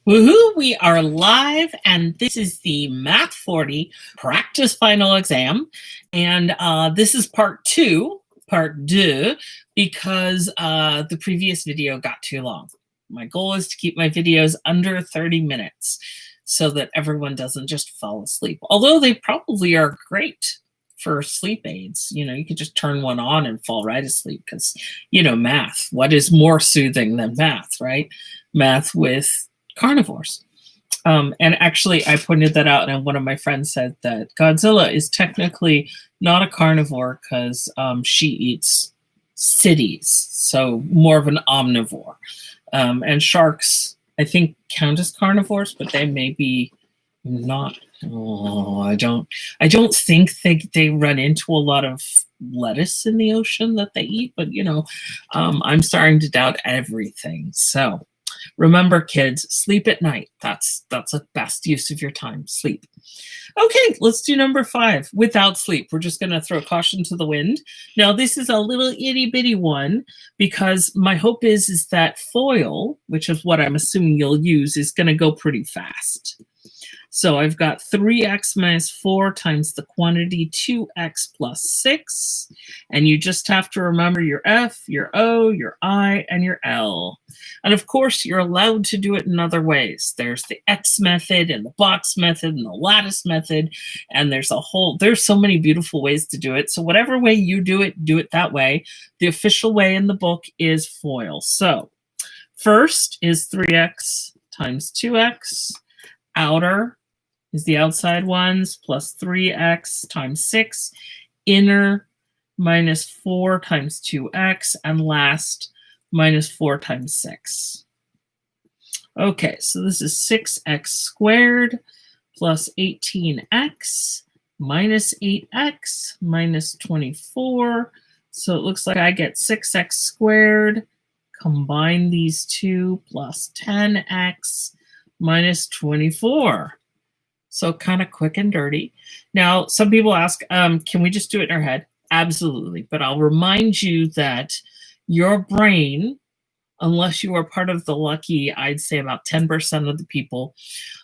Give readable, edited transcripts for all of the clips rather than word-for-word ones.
Woohoo, we are live, and this is the Math 40 practice final exam. And this is part two, because the previous video got too long. My goal is to keep my videos under 30 minutes so that everyone doesn't just fall asleep. Although they probably are great for sleep aids. You know, you could just turn one on and fall right asleep because, you know, math. What is more soothing than math, right? Math with carnivores. And actually, I pointed that out, and one of my friends said that Godzilla is technically not a carnivore because she eats cities, so more of an omnivore. And sharks, I think, count as carnivores, but they may be not. Oh, I don't think they run into a lot of lettuce in the ocean that they eat, but you know, I'm starting to doubt everything. So remember, kids, sleep at night. That's the best use of your time. Sleep. Okay, let's do number 5 without sleep. We're just going to throw caution to the wind. Now, this is a little itty bitty one because my hope is that FOIL, which is what I'm assuming you'll use, is going to go pretty fast. So I've got 3x minus 4 times the quantity 2x plus 6. And you just have to remember your F, your O, your I, and your L. And of course, you're allowed to do it in other ways. There's the X method and the box method and the lattice method. And there's so many beautiful ways to do it. So whatever way you do it that way. The official way in the book is FOIL. So first is 3x times 2x. Outer is the outside ones plus 3x times 6, inner minus 4 times 2x, and last minus 4 times 6. Okay, so this is 6x squared plus 18x minus 8x minus 24. So it looks like I get 6x squared. Combine these two plus 10x minus 24. So kind of quick and dirty. Now, some people ask, can we just do it in our head? Absolutely. But I'll remind you that your brain, unless you are part of the lucky, I'd say about 10% of the people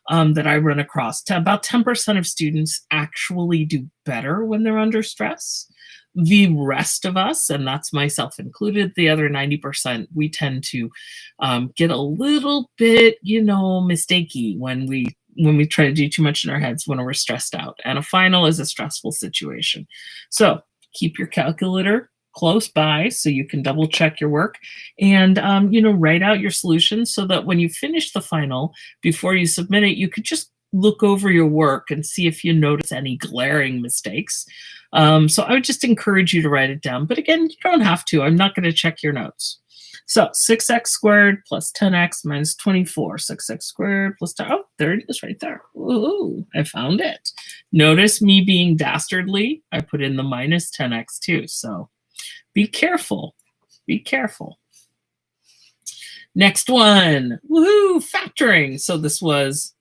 that I run across, about 10% of students actually do better when they're under stress. The rest of us, and that's myself included, the other 90%, we tend to get a little bit, mistakey when we try to do too much in our heads when we're stressed out. And a final is a stressful situation. So keep your calculator close by so you can double check your work and, write out your solutions so that when you finish the final, before you submit it, you could just look over your work and see if you notice any glaring mistakes. So I would just encourage you to write it down. But again, you don't have to. I'm not going to check your notes. So 6x squared plus 10x minus 24. 6x squared plus 10. Oh, there it is right there. Ooh, I found it. Notice me being dastardly. I put in the minus 10x too. So be careful. Be careful. Next one. Woohoo! Factoring. So this was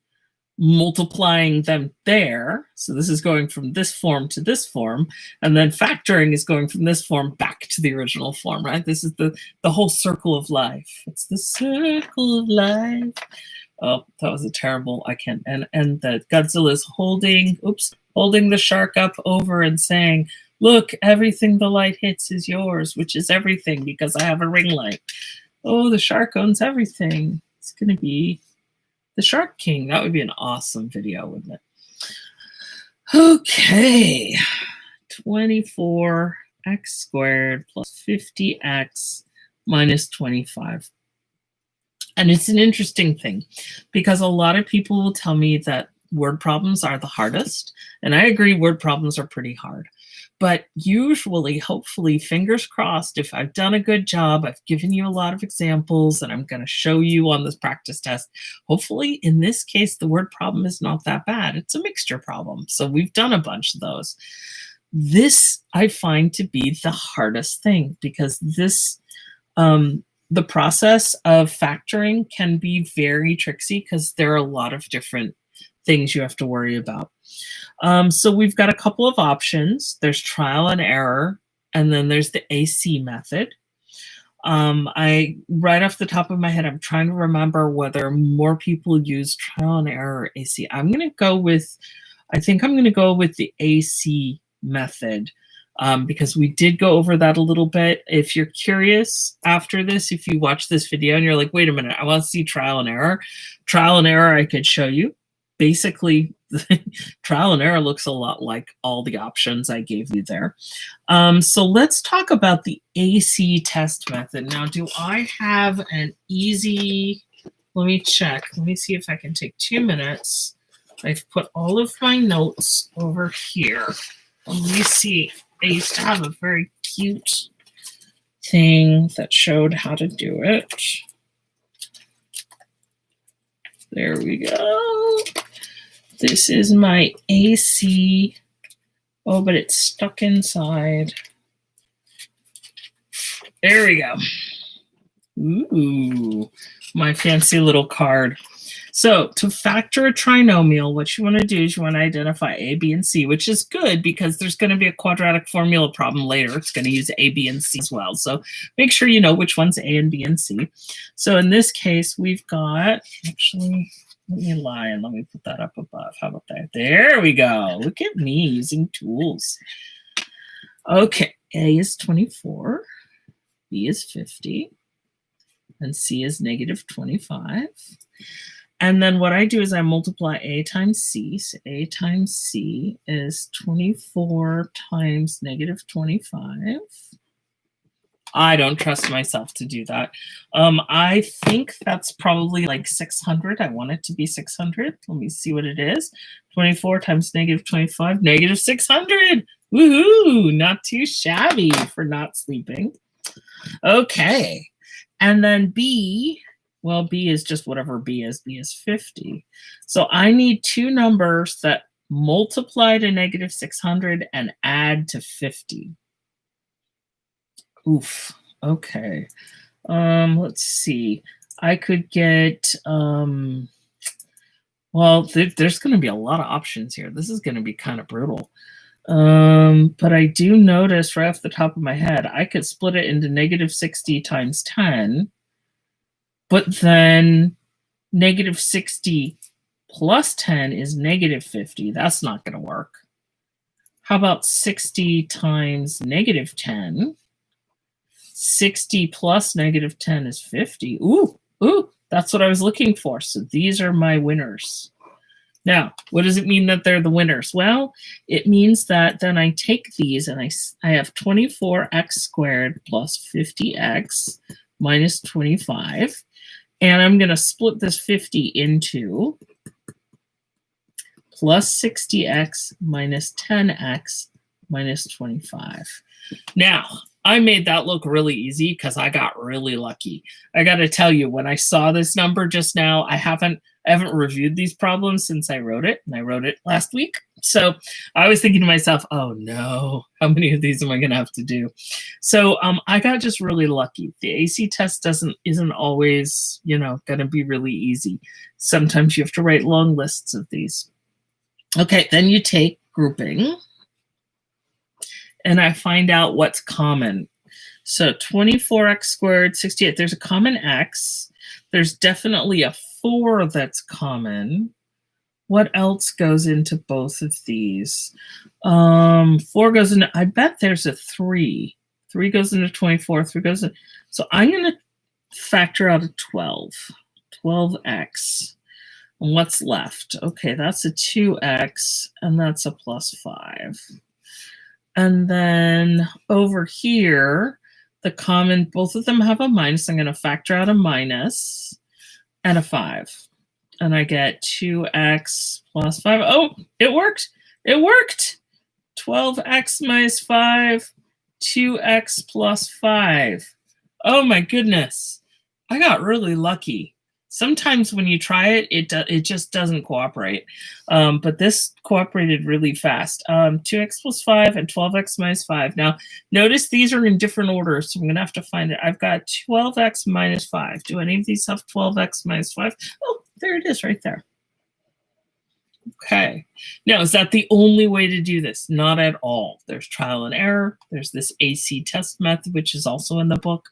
multiplying them there. So this is going from this form to this form, and then factoring is going from this form back to the original form, right? This is the whole circle of life. It's the circle of life. Oh, that was a terrible, I can't, and that Godzilla is holding the shark up over and saying, look, everything the light hits is yours, which is everything because I have a ring light. Oh, the shark owns everything. It's going to be the Shark King. That would be an awesome video, wouldn't it? Okay. 24x squared plus 50x minus 25. And it's an interesting thing because a lot of people will tell me that word problems are the hardest. And I agree, word problems are pretty hard. But usually, hopefully, fingers crossed, if I've done a good job, I've given you a lot of examples and I'm going to show you on this practice test. Hopefully, in this case, the word problem is not that bad. It's a mixture problem. So we've done a bunch of those. This I find to be the hardest thing because this, the process of factoring can be very tricksy because there are a lot of different things you have to worry about. So we've got a couple of options. There's trial and error, and then there's the AC method. Right off the top of my head, I'm trying to remember whether more people use trial and error or AC. I think I'm going to go with the AC method. Because we did go over that a little bit. If you're curious after this, if you watch this video and you're like, wait a minute, I want to see trial and error. Trial and error, I could show you. Basically, trial and error looks a lot like all the options I gave you there. So let's talk about the AC test method. Now, do I have an easy, let me check. Let me see if I can take 2 minutes. I've put all of my notes over here. Let me see. I used to have a very cute thing that showed how to do it. There we go. This is my AC. Oh, but it's stuck inside. There we go. Ooh, my fancy little card. So to factor a trinomial, what you want to do is you want to identify A, B, and C, which is good because there's going to be a quadratic formula problem later. It's going to use A, B, and C as well. So make sure you know which one's A and B and C. So in this case, we've got, actually, let me lie and let me put that up above. How about that? There we go. Look at me using tools. Okay, A is 24, B is 50, and C is negative 25. And then what I do is I multiply A times C. So A times C is 24 times negative 25. I don't trust myself to do that. I think that's probably like 600. I want it to be 600. Let me see what it is. 24 times negative 25, negative 600. Woohoo! Not too shabby for not sleeping. Okay. And then B, well, B is just whatever B is. B is 50. So I need two numbers that multiply to negative 600 and add to 50. Oof. Okay. Let's see. I could get, well, there's going to be a lot of options here. This is going to be kind of brutal. But I do notice right off the top of my head, I could split it into negative 60 times 10, but then negative 60 plus 10 is negative 50. That's not going to work. How about 60 times negative 10? 60 plus negative 10 is 50. Ooh, that's what I was looking for. So these are my winners. Now, what does it mean that they're the winners? Well, it means that then I take these and I have 24x squared plus 50x minus 25. And I'm going to split this 50 into plus 60x minus 10x minus 25. Now, I made that look really easy because I got really lucky. I got to tell you, when I saw this number just now, I haven't reviewed these problems since I wrote it, and I wrote it last week. So I was thinking to myself, oh no, how many of these am I going to have to do? So I got just really lucky. The AC test isn't always, going to be really easy. Sometimes you have to write long lists of these. Okay, then you take grouping, and I find out what's common. So 24x squared, 68, there's a common x. There's definitely a 4 that's common. What else goes into both of these? 4 goes into, I bet there's a 3. 3 goes into 24, 3 goes in. So I'm going to factor out a 12, 12x. And what's left? Okay, that's a 2x, and that's a plus 5. And then over here, the common, both of them have a minus. I'm going to factor out a minus and a 5. And I get 2x plus 5. Oh, it worked. It worked. 12x minus 5, 2x plus 5. Oh my goodness. I got really lucky. Sometimes when you try it, it just doesn't cooperate. But this cooperated really fast. 2x plus 5 and 12x minus 5. Now, notice these are in different orders, so I'm going to have to find it. I've got 12x minus 5. Do any of these have 12x minus 5? Oh, there it is right there. Okay. Now, is that the only way to do this? Not at all. There's trial and error. There's this AC test method, which is also in the book.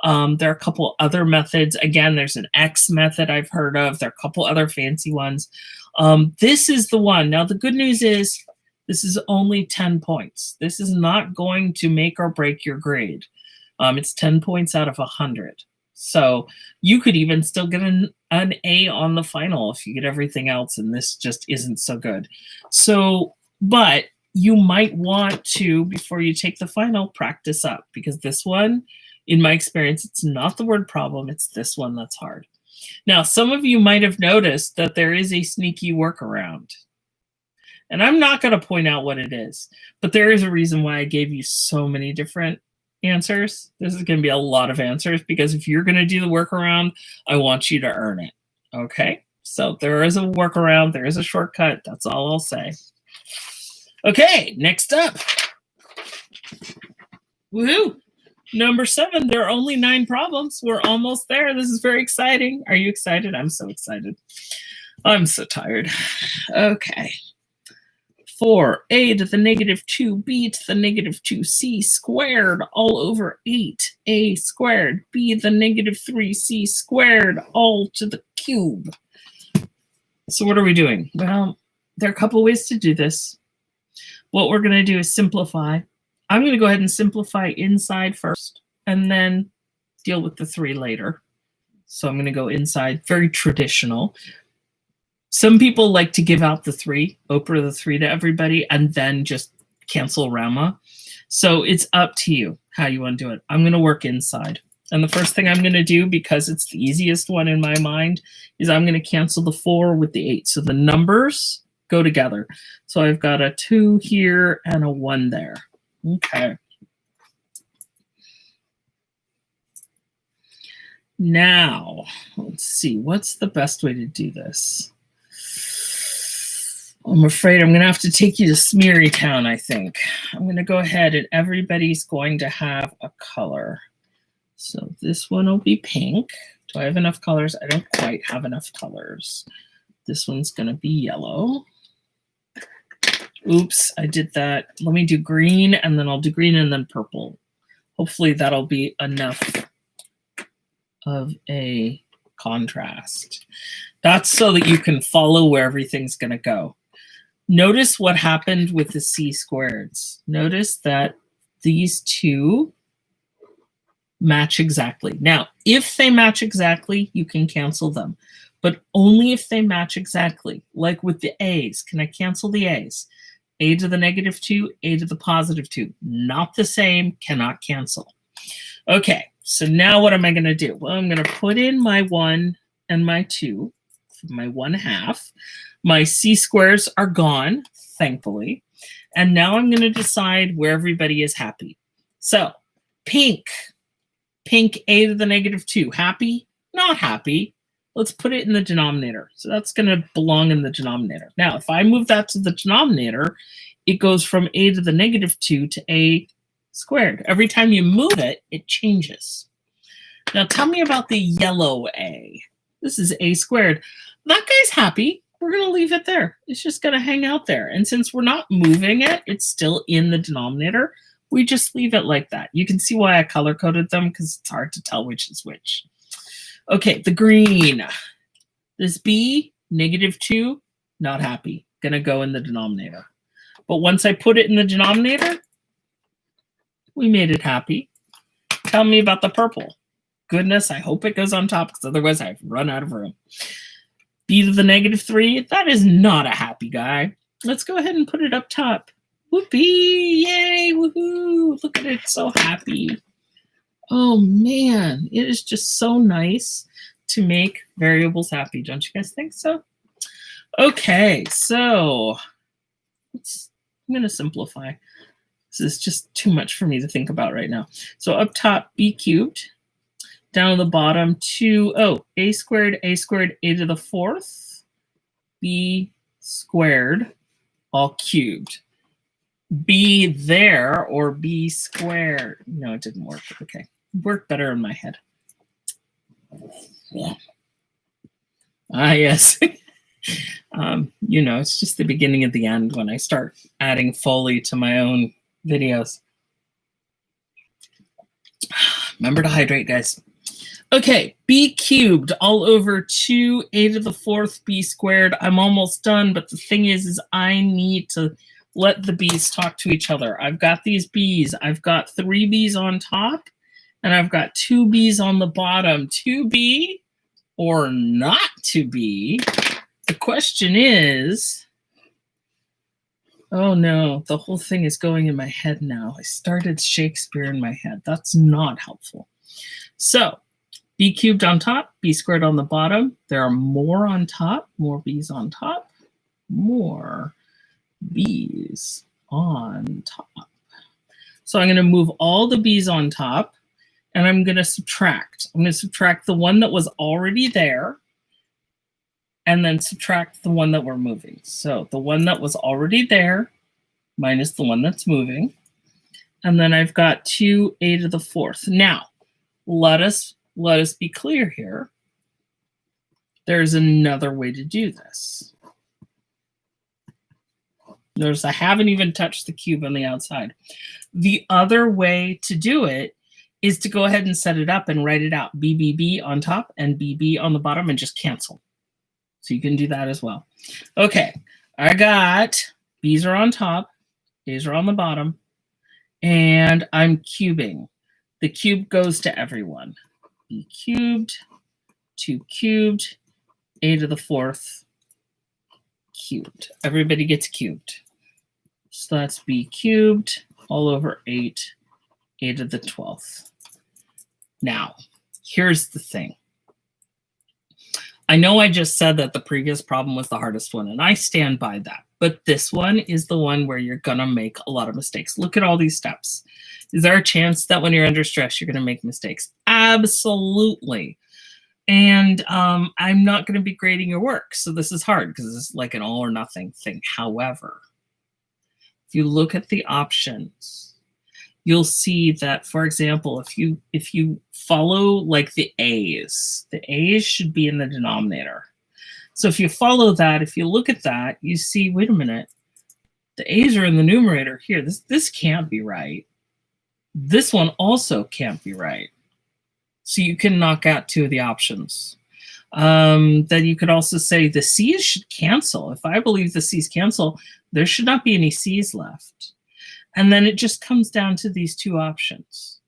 There are a couple other methods. Again, there's an X method I've heard of. There are a couple other fancy ones. This is the one. Now, the good news is this is only 10 points. This is not going to make or break your grade. It's 10 points out of 100. So you could even still get an A on the final if you get everything else, and this just isn't so good. So, but you might want to, before you take the final, practice up, because this one, in my experience, it's not the word problem, it's this one that's hard. Now, some of you might have noticed that there is a sneaky workaround. And I'm not going to point out what it is, but there is a reason why I gave you so many different answers. This is going to be a lot of answers, because if you're going to do the workaround, I want you to earn it. Okay, so there is a workaround, there is a shortcut. That's all I'll say. Okay, next up. Woohoo! Number 7, there are only 9 problems. We're almost there. This is very exciting. Are you excited? I'm so excited. I'm so tired. Okay. 4a to the negative 2b to the negative 2c squared all over 8a squared b to the negative 3c squared all to the cube. So what are we doing? Well, there are a couple ways to do this. What we're going to do is simplify. I'm going to go ahead and simplify inside first and then deal with the 3 later. So I'm going to go inside, very traditional. Some people like to give out the 3, Oprah the 3 to everybody, and then just cancel Rama. So it's up to you how you want to do it. I'm going to work inside. And the first thing I'm going to do, because it's the easiest one in my mind, is I'm going to cancel the 4 with the 8. So the numbers go together. So I've got a 2 here and a 1 there. Okay. Now, let's see. What's the best way to do this? I'm afraid I'm going to have to take you to Smeary Town, I think. I'm going to go ahead and everybody's going to have a color. So this one will be pink. Do I have enough colors? I don't quite have enough colors. This one's going to be yellow. Oops, I did that. Let me do green, and then I'll do green and then purple. Hopefully that'll be enough of a contrast. That's so that you can follow where everything's going to go. Notice what happened with the c squareds. Notice that these 2 match exactly. Now, if they match exactly, you can cancel them, but only if they match exactly. Like with the a's, can I cancel the a's? A to the negative 2, a to the positive 2. Not the same, cannot cancel. Okay, so now what am I going to do? Well, I'm going to put in my 1 and my 2, my 1/2. My c squares are gone, thankfully. And now I'm going to decide where everybody is happy. So pink a to the negative 2. Happy? Not happy. Let's put it in the denominator. So that's going to belong in the denominator. Now, if I move that to the denominator, it goes from a to the negative 2 to a squared. Every time you move it, it changes. Now tell me about the yellow a. This is a squared. That guy's happy. We're going to leave it there. It's just going to hang out there. And since we're not moving it, it's still in the denominator. We just leave it like that. You can see why I color-coded them, because it's hard to tell which is which. Okay, the green. This b, negative 2, not happy. Going to go in the denominator. But once I put it in the denominator, we made it happy. Tell me about the purple. Goodness, I hope it goes on top, because otherwise I've run out of room. B to the negative 3, that is not a happy guy. Let's go ahead and put it up top. Whoopee, yay, woohoo, look at it, so happy. Oh man, it is just so nice to make variables happy. Don't you guys think so? Okay, so I'm going to simplify. This is just too much for me to think about right now. So up top, b cubed. Down at the bottom, a squared, a to the 4th, b squared, all cubed. B there, or b squared. No, it didn't work. Okay, it worked better in my head. Yeah. Ah, yes. You know, it's just the beginning of the end when I start adding Foley to my own videos. Remember to hydrate, guys. Okay, b cubed all over 2a to the 4th b squared. I'm almost done, but the thing is I need to let the b's talk to each other. I've got these b's. I've got 3 b's on top, and I've got 2 b's on the bottom. 2b or not to be? The question is, oh no, the whole thing is going in my head now. I started Shakespeare in my head. That's not helpful. So b cubed on top, b squared on the bottom. There are more on top, more b's on top, more b's on top. So I'm going to move all the b's on top, and I'm going to subtract. I'm going to subtract the one that was already there, and then subtract the one that we're moving. So the one that was already there minus the one that's moving. And then I've got 2a to the 4th. Now, let us be clear here. There's another way to do this. Notice I haven't even touched the cube on the outside. The other way to do it is to go ahead and set it up and write it out. BBB on top and BB on the bottom and just cancel. So you can do that as well. Okay, I got B's are on top, A's are on the bottom, and I'm cubing. The cube goes to everyone. B cubed, 2 cubed, a to the 4th, cubed. Everybody gets cubed. So that's b cubed all over 8, a to the 12th. Now, here's the thing. I know I just said that the previous problem was the hardest one, and I stand by that. But this one is the one where you're going to make a lot of mistakes. Look at all these steps. Is there a chance that when you're under stress, you're going to make mistakes? Absolutely. And I'm not going to be grading your work. So this is hard because it's like an all or nothing thing. However, if you look at the options, you'll see that, for example, if you follow like the A's should be in the denominator. So if you follow that, if you look at that, you see, wait a minute, the A's are in the numerator here. This can't be right. This one also can't be right. So you can knock out 2 of the options. Then you could also say the C's should cancel. If I believe the C's cancel, there should not be any C's left. And then it just comes down to these 2 options.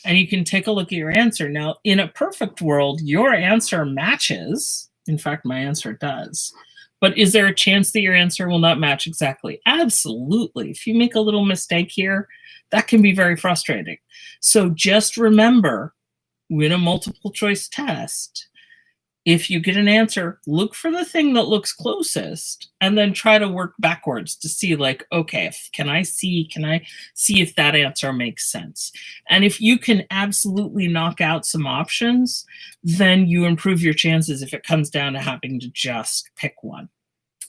And you can take a look at your answer. Now, in a perfect world, your answer matches. In fact, my answer does. But is there a chance that your answer will not match exactly? Absolutely. If you make a little mistake here, that can be very frustrating. So just remember, in a multiple choice test, if you get an answer, look for the thing that looks closest and then try to work backwards to see, like, okay, can I see if that answer makes sense? And if you can absolutely knock out some options, then you improve your chances if it comes down to having to just pick one.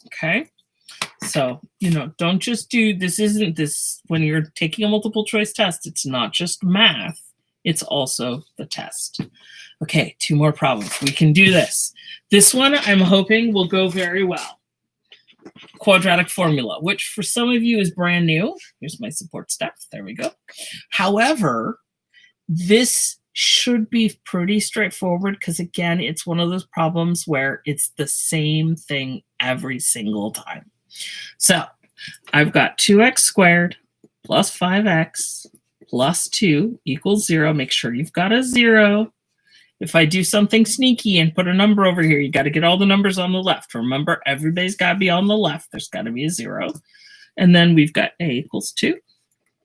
Okay? So, don't just do this. Isn't this when you're taking a multiple choice test? It's not just math. It's also the test. Okay, 2 more problems. We can do this. This one I'm hoping will go very well. Quadratic formula, which for some of you is brand new. Here's my support staff. There we go. However, this should be pretty straightforward because, again, it's one of those problems where it's the same thing every single time. So I've got 2x squared plus 5x plus 2 equals 0. Make sure you've got a 0. If I do something sneaky and put a number over here, you got to get all the numbers on the left. Remember, everybody's got to be on the left. There's got to be a 0. And then we've got a equals 2,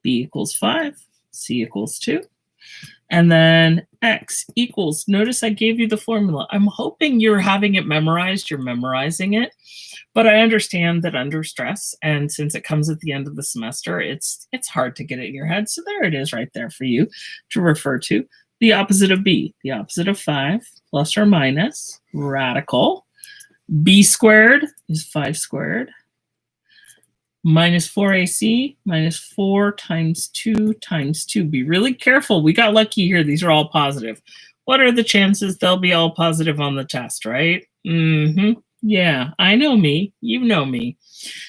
b equals 5, c equals 2. And then x equals, notice I gave you the formula. I'm hoping you're having it memorized. You're memorizing it. But I understand that under stress, and since it comes at the end of the semester, it's hard to get it in your head. So there it is right there for you to refer to. The opposite of b, the opposite of 5, plus or minus, radical. B squared is 5 squared. Minus 4ac, minus 4 times 2 times 2. Be really careful. We got lucky here. These are all positive. What are the chances they'll be all positive on the test, right? Yeah, I know me. You know me.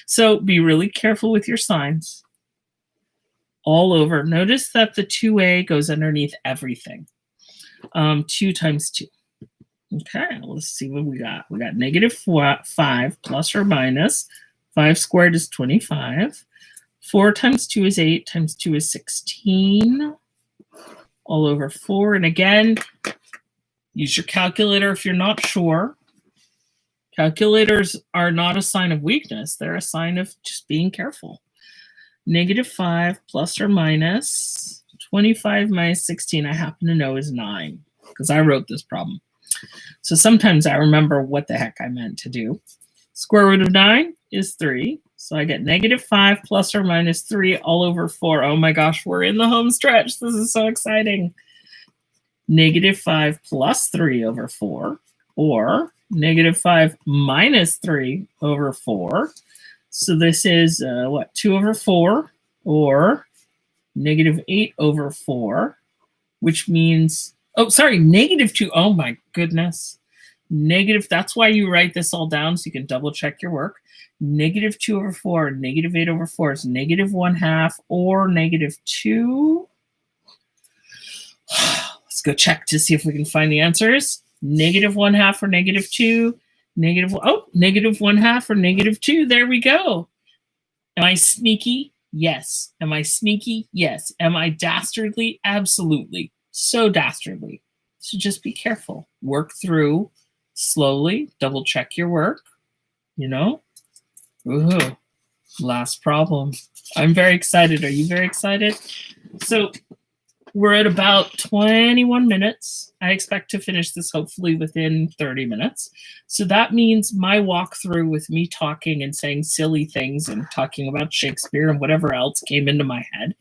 So be really careful with your signs. All over. Notice that the 2a goes underneath everything. 2 times 2. Okay, let's see what we got. We got negative 5 plus or minus. 5 squared is 25. 4 times 2 is 8, times 2 is 16. All over 4. And again, use your calculator if you're not sure. Calculators are not a sign of weakness. They're a sign of just being careful. Negative 5 plus or minus 25 minus 16, I happen to know is 9 because I wrote this problem. So sometimes I remember what the heck I meant to do. Square root of 9 is 3. So I get negative 5 plus or minus 3 all over 4. Oh my gosh, we're in the home stretch. This is so exciting. Negative 5 plus 3 over 4, or negative 5 minus 3 over 4. So this is, 2 over 4, or negative 8 over 4, which means, negative 2. Oh my goodness. Negative, that's why you write this all down so you can double check your work. Negative 2 over 4, negative 8 over 4 is negative 1/2 or negative 2. Let's go check to see if we can find the answers. Negative 1/2 or negative 2. Negative 1/2 or negative 2. There we go. Am I sneaky? Yes. Am I sneaky? Yes. Am I dastardly? Absolutely. So dastardly. So just be careful. Work through slowly. Double check your work. Woohoo. Last problem. I'm very excited. Are you very excited? So we're at about 21 minutes. I expect to finish this hopefully within 30 minutes. So that means my walkthrough with me talking and saying silly things and talking about Shakespeare and whatever else came into my head.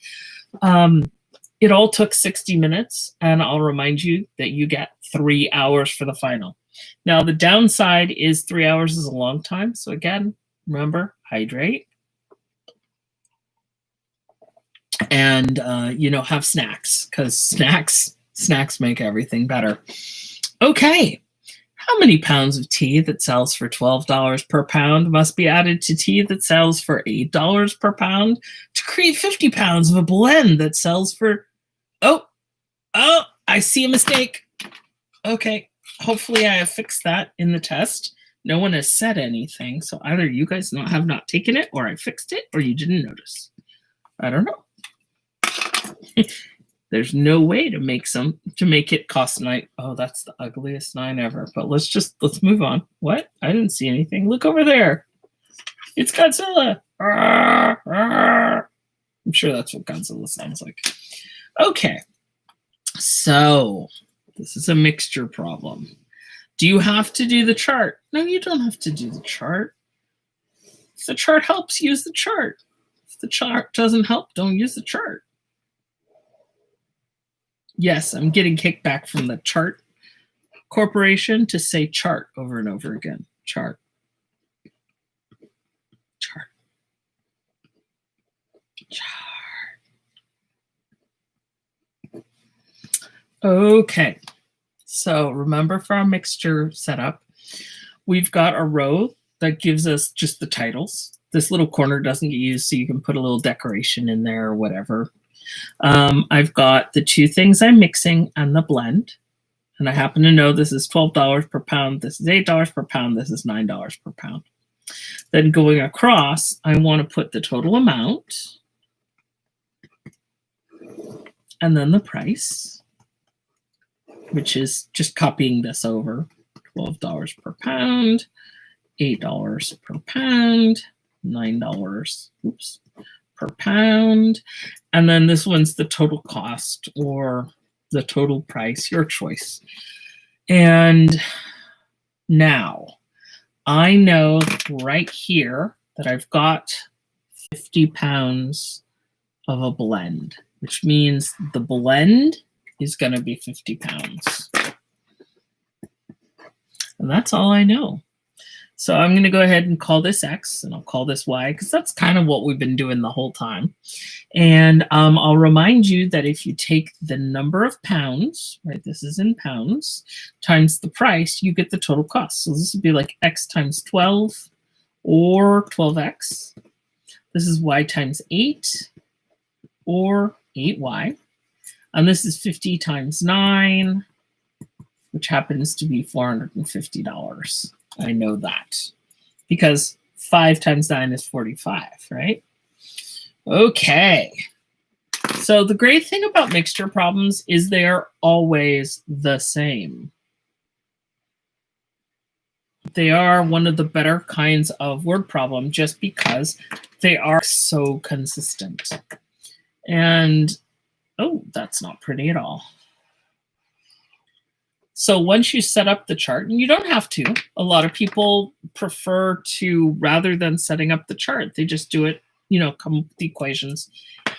It all took 60 minutes, and I'll remind you that you get 3 hours for the final. Now, the downside is 3 hours is a long time. So again, remember, hydrate. And have snacks, because snacks make everything better. Okay, how many pounds of tea that sells for $12 per pound must be added to tea that sells for $8 per pound to create 50 pounds of a blend that sells for I see a mistake. Okay, hopefully I have fixed that in the test. No one has said anything, so either you guys have not taken it, or I fixed it, or you didn't notice. I don't know. There's no way to make it cost 9. Oh, that's the ugliest 9 ever. But let's move on. What? I didn't see anything. Look over there. It's Godzilla. I'm sure that's what Godzilla sounds like. Okay. So this is a mixture problem. Do you have to do the chart? No, you don't have to do the chart. If the chart helps, use the chart. If the chart doesn't help, don't use the chart. Yes, I'm getting kickback from the Chart Corporation to say chart over and over again. Chart. Chart. Chart. Okay. So remember, for our mixture setup, we've got a row that gives us just the titles. This little corner doesn't get used, so you can put a little decoration in there or whatever. I've got the 2 things I'm mixing and the blend. And I happen to know this is $12 per pound. This is $8 per pound. This is $9 per pound. Then going across, I want to put the total amount and then the price, which is just copying this over. $12 per pound, $8 per pound, $9 per pound. And then this one's the total cost or the total price, your choice. And now I know right here that I've got 50 pounds of a blend, which means the blend is going to be 50 pounds. And that's all I know. So I'm going to go ahead and call this X, and I'll call this Y, because that's kind of what we've been doing the whole time. And I'll remind you that if you take the number of pounds, right, this is in pounds, times the price, you get the total cost. So this would be like X times 12 or 12X. This is Y times 8 or 8Y. And this is 50 times 9, which happens to be $450. I know that because 5 times 9 is 45, right? Okay. So the great thing about mixture problems is they're always the same. They are one of the better kinds of word problem just because they are so consistent. And, oh, that's not pretty at all. So once you set up the chart, and you don't have to, a lot of people prefer to, rather than setting up the chart, they just do it, you know, come up with the equations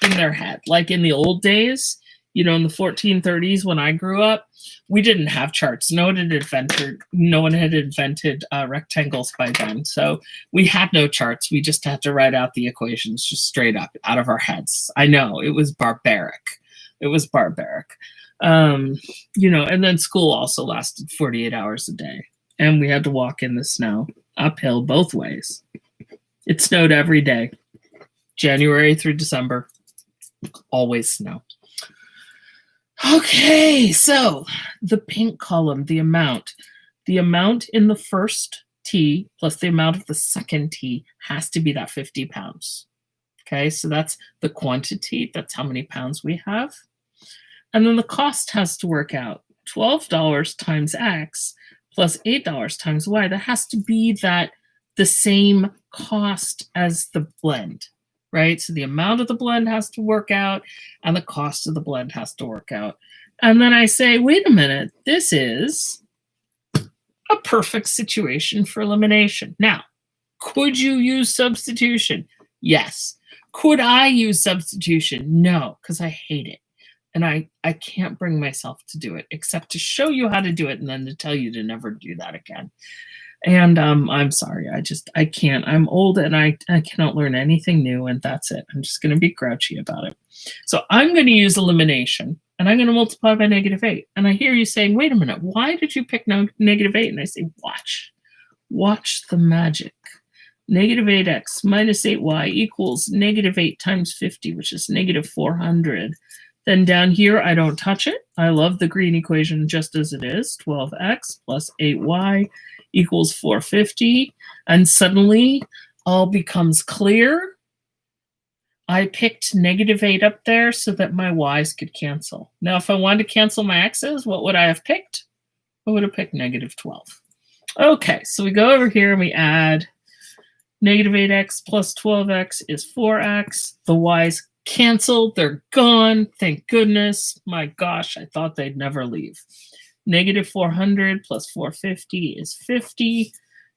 in their head. Like in the old days, you know, in the 1430s when I grew up, we didn't have charts. No one had invented rectangles by then. So we had no charts. We just had to write out the equations just straight up out of our heads. I know, it was barbaric. It was barbaric. You know, and then school also lasted 48 hours a day, and we had to walk in the snow uphill both ways. It snowed every day, January through December, always snow. Okay, so the pink column, the amount in the first T plus the amount of the second T has to be that 50 pounds. Okay, so that's the quantity, that's how many pounds we have. And then the cost has to work out. $12 times X plus $8 times Y. That has to be the same cost as the blend, right? So the amount of the blend has to work out and the cost of the blend has to work out. And then I say, wait a minute, this is a perfect situation for elimination. Now, could you use substitution? Yes. Could I use substitution? No, because I hate it. And I can't bring myself to do it except to show you how to do it and then to tell you to never do that again. And I'm sorry, I can't. I'm old and I cannot learn anything new, and that's it. I'm just going to be grouchy about it. So I'm going to use elimination, and I'm going to multiply by -8. And I hear you saying, wait a minute, why did you pick -8? And I say, watch the magic. -8x minus 8y equals -8 times 50, which is -400. Then down here, I don't touch it. I love the green equation just as it is. 12x plus 8y equals 450. And suddenly, all becomes clear. I picked -8 up there so that my y's could cancel. Now, if I wanted to cancel my x's, what would I have picked? I would have picked -12. Okay, so we go over here and we add -8x plus 12x is 4x. The y's canceled, they're gone, thank goodness. My gosh, I thought they'd never leave. -400 plus 450 is 50.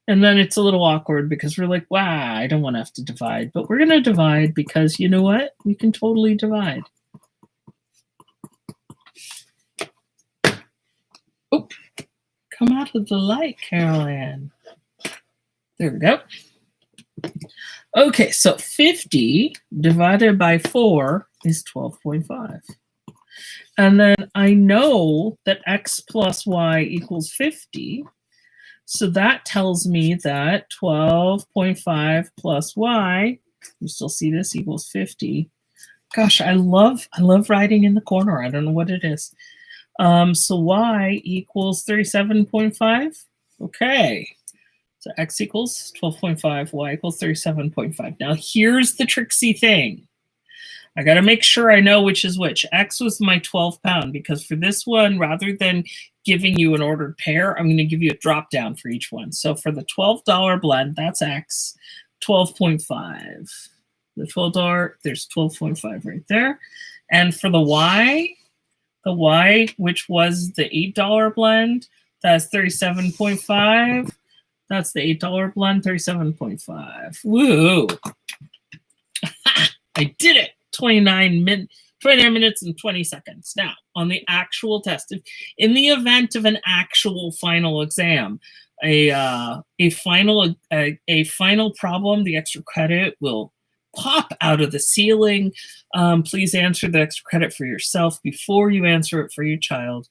And then it's a little awkward because we're like, wow, I don't want to have to divide. But we're going to divide because you know what? We can totally divide. Oh, come out of the light, Carol Ann. There we go. Okay, so 50 divided by 4 is 12.5. And then I know that x plus y equals 50. So that tells me that 12.5 plus y, you still see this, equals 50. Gosh, I love writing in the corner. I don't know what it is. So y equals 37.5. Okay. So x equals 12.5, y equals 37.5. Now here's the tricksy thing. I got to make sure I know which is which. X was my 12 pound because for this one, rather than giving you an ordered pair, I'm going to give you a drop down for each one. So for the $12 blend, that's X, 12.5. The $12, there's 12.5 right there. And for the Y, which was the $8 blend, that's 37.5. That's the $8 blend, 37.5. Woo! I did it! 29 minutes and 20 seconds. Now, on the actual test, in the event of an actual final exam, a final problem, the extra credit will pop out of the ceiling. Please answer the extra credit for yourself before you answer it for your child.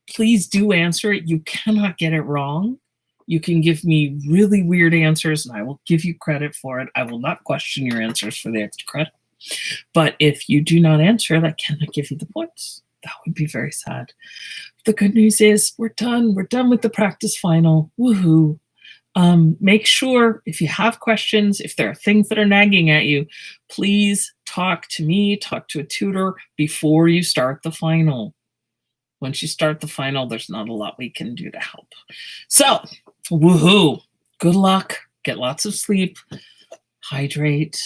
Please do answer it. You cannot get it wrong. You can give me really weird answers and I will give you credit for it. I will not question your answers for the extra credit. But if you do not answer it, I cannot give you the points. That would be very sad. The good news is we're done. We're done with the practice final. Woohoo. Make sure if you have questions, if there are things that are nagging at you, please talk to me, talk to a tutor before you start the final. Once you start the final, there's not a lot we can do to help. So, woohoo, good luck, get lots of sleep, hydrate,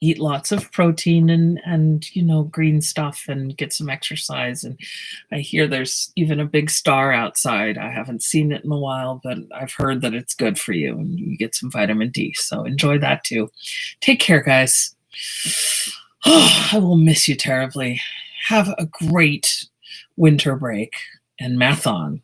eat lots of protein and you know, green stuff, and get some exercise. And I hear there's even a big star outside. I haven't seen it in a while, but I've heard that it's good for you and you get some vitamin D. So enjoy that too. Take care, guys. Oh, I will miss you terribly. Have a great winter break and math on.